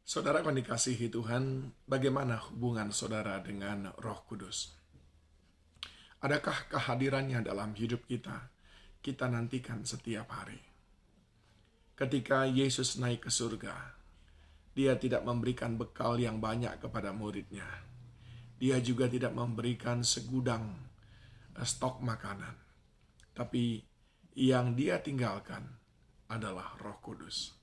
Saudara yang dikasihi Tuhan, bagaimana hubungan saudara dengan Roh Kudus? Adakah kehadirannya dalam hidup kita? Kita nantikan setiap hari. Ketika Yesus naik ke surga, dia tidak memberikan bekal yang banyak kepada muridnya. Dia juga tidak memberikan segudang stok makanan. Tapi yang dia tinggalkan adalah Roh Kudus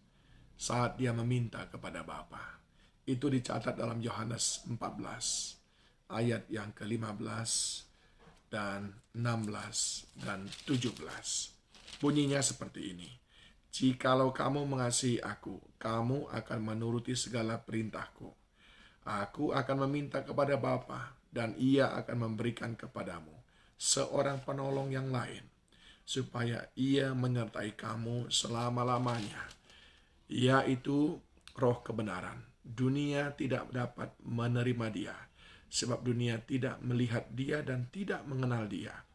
saat dia meminta kepada Bapa. Itu dicatat dalam Yohanes 14 ayat yang ke-15 dan 16 dan 17. Bunyinya seperti ini. Jikalau kamu mengasihi aku, kamu akan menuruti segala perintahku. Aku akan meminta kepada Bapa, dan ia akan memberikan kepadamu seorang penolong yang lain, supaya ia menyertai kamu selama-lamanya, yaitu Roh kebenaran. Dunia tidak dapat menerima dia, sebab dunia tidak melihat dia dan tidak mengenal dia.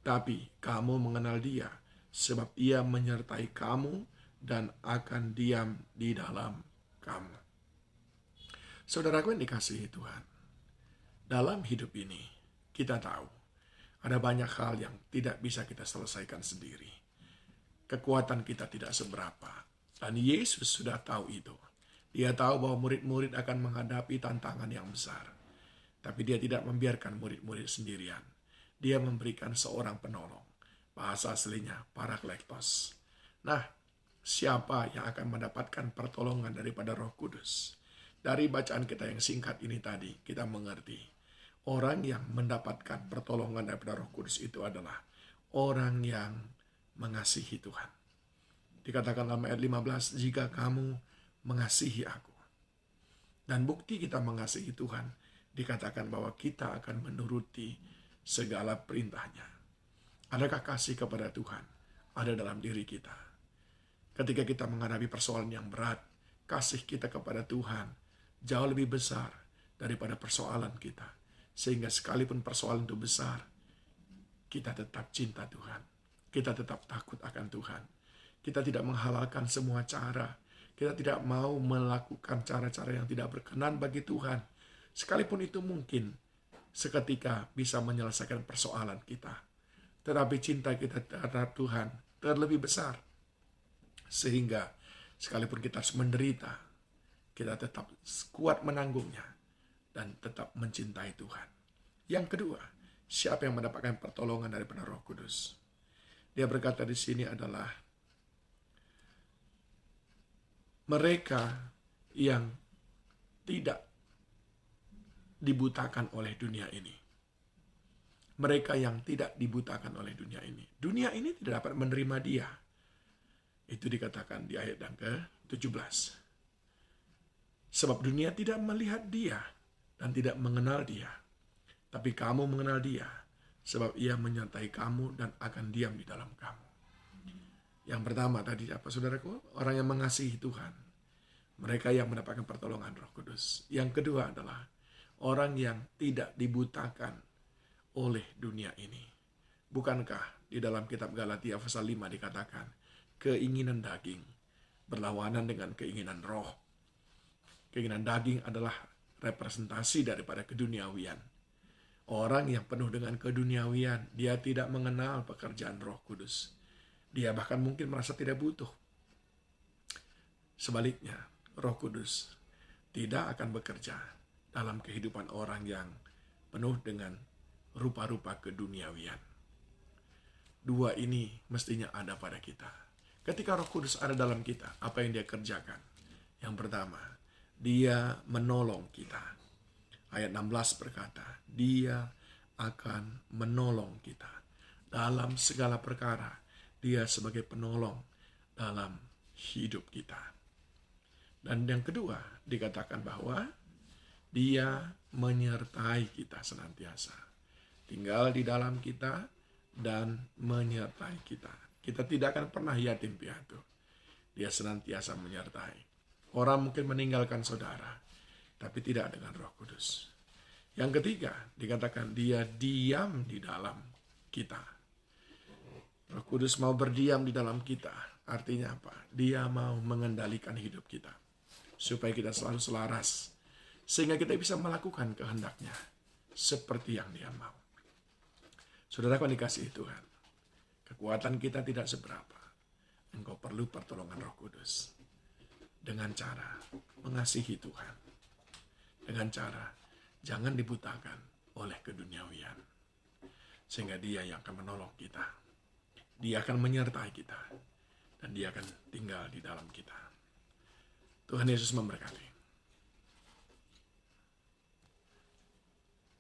Tapi kamu mengenal dia, sebab ia menyertai kamu dan akan diam di dalam kamu. Saudaraku yang dikasihi Tuhan, dalam hidup ini kita tahu ada banyak hal yang tidak bisa kita selesaikan sendiri. Kekuatan kita tidak seberapa. Dan Yesus sudah tahu itu. Dia tahu bahwa murid-murid akan menghadapi tantangan yang besar. Tapi dia tidak membiarkan murid-murid sendirian. Dia memberikan seorang penolong. Bahasa aslinya Parakletos. Nah, siapa yang akan mendapatkan pertolongan daripada Roh Kudus? Dari bacaan kita yang singkat ini tadi, kita mengerti. Orang yang mendapatkan pertolongan daripada Roh Kudus itu adalah orang yang mengasihi Tuhan. Dikatakan dalam ayat 15, jika kamu mengasihi aku. Dan bukti kita mengasihi Tuhan, dikatakan bahwa kita akan menuruti segala perintahnya. Adakah kasih kepada Tuhan? Ada dalam diri kita. Ketika kita menghadapi persoalan yang berat, kasih kita kepada Tuhan jauh lebih besar daripada persoalan kita. Sehingga sekalipun persoalan itu besar, kita tetap cinta Tuhan. Kita tetap takut akan Tuhan. Kita tidak menghalalkan semua cara. Kita tidak mau melakukan cara-cara yang tidak berkenan bagi Tuhan. Sekalipun itu mungkin seketika bisa menyelesaikan persoalan kita. Tetapi cinta kita terhadap Tuhan terlebih besar. Sehingga sekalipun kita harus menderita, kita tetap kuat menanggungnya dan tetap mencintai Tuhan. Yang kedua, siapa yang mendapatkan pertolongan daripada Roh Kudus? Dia berkata di sini adalah mereka yang tidak dibutakan oleh dunia ini. Mereka yang tidak dibutakan oleh dunia ini. Dunia ini tidak dapat menerima dia. Itu dikatakan di ayat yang ke-17. Sebab dunia tidak melihat dia dan tidak mengenal dia. Tapi kamu mengenal dia, sebab ia menyertai kamu dan akan diam di dalam kamu. Yang pertama tadi apa saudaraku? Orang yang mengasihi Tuhan. Mereka yang mendapatkan pertolongan Roh Kudus. Yang kedua adalah orang yang tidak dibutakan oleh dunia ini. Bukankah di dalam kitab Galatia pasal 5 dikatakan keinginan daging berlawanan dengan keinginan roh. Keinginan daging adalah representasi daripada keduniawian. Orang yang penuh dengan keduniawian, dia tidak mengenal pekerjaan Roh Kudus. Dia bahkan mungkin merasa tidak butuh. Sebaliknya, Roh Kudus tidak akan bekerja dalam kehidupan orang yang penuh dengan rupa-rupa keduniawian. Dua ini mestinya ada pada kita. Ketika Roh Kudus ada dalam kita, apa yang dia kerjakan? Yang pertama, dia menolong kita. Ayat 16 berkata, dia akan menolong kita dalam segala perkara. Dia sebagai penolong dalam hidup kita. Dan yang kedua, dikatakan bahwa dia menyertai kita senantiasa. Tinggal di dalam kita dan menyertai kita. Kita tidak akan pernah yatim piatu. Dia senantiasa menyertai. Orang mungkin meninggalkan saudara, tapi tidak dengan Roh Kudus. Yang ketiga, dikatakan dia diam di dalam kita. Roh Kudus mau berdiam di dalam kita. Artinya apa? Dia mau mengendalikan hidup kita. supaya kita selalu selaras, sehingga kita bisa melakukan kehendak-Nya seperti yang Dia mau. Saudaraku yang dikasihi Tuhan, kekuatan kita tidak seberapa. Engkau perlu pertolongan Roh Kudus dengan cara mengasihi Tuhan, dengan cara jangan dibutakan oleh keduniawian, sehingga Dia yang akan menolong kita, Dia akan menyertai kita, dan Dia akan tinggal di dalam kita. Tuhan Yesus memberkati.